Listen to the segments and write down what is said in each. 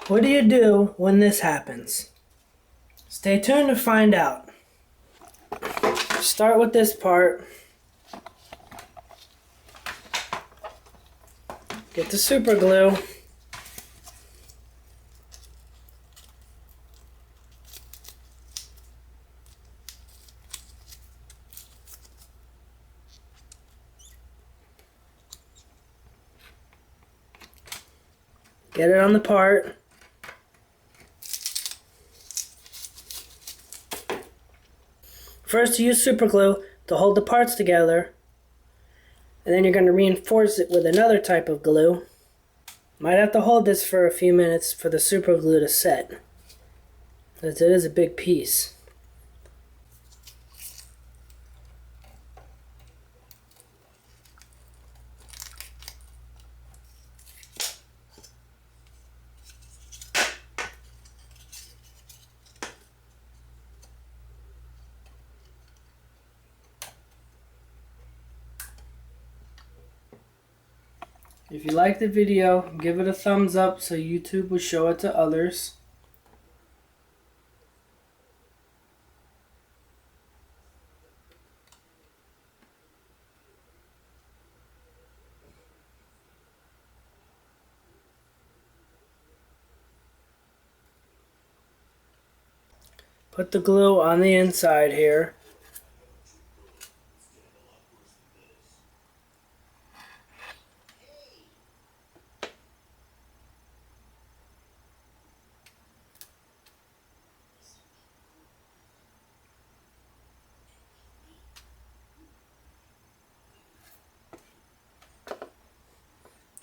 What do you do when this happens? Stay tuned to find out. Start with this part. Get the super glue. Get it on the part. First, use super glue to hold the parts together, and then you're going to reinforce it with another type of glue. Might have to hold this for a few minutes for the super glue to set, as it is a big piece. If you like the video, give it a thumbs up so YouTube will show it to others. Put the glue on the inside here.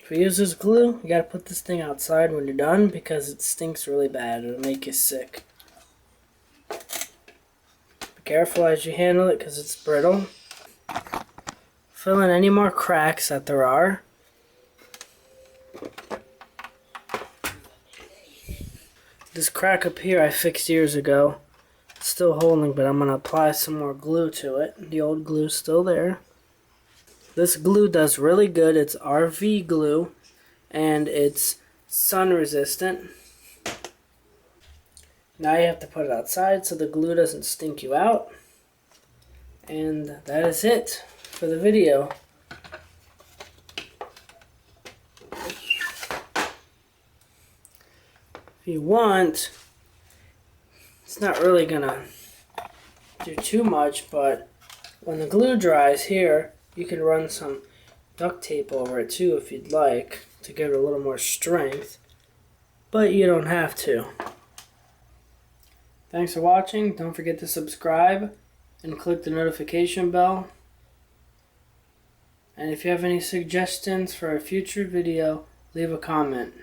If you use this glue, you gotta put this thing outside when you're done because it stinks really bad. It'll make you sick. Be careful as you handle it because it's brittle. Fill in any more cracks that there are. This crack up here I fixed years ago. It's still holding, but I'm gonna apply some more glue to it. The old glue's still there. This glue does really good. It's RV glue and it's sun resistant. Now you have to put it outside so the glue doesn't stink you out. And that is it for the video. If you want, it's not really gonna do too much, but when the glue dries here, you can run some duct tape over it too if you'd like to give it a little more strength, but you don't have to. Thanks for watching. Don't forget to subscribe and click the notification bell. And if you have any suggestions for a future video, leave a comment.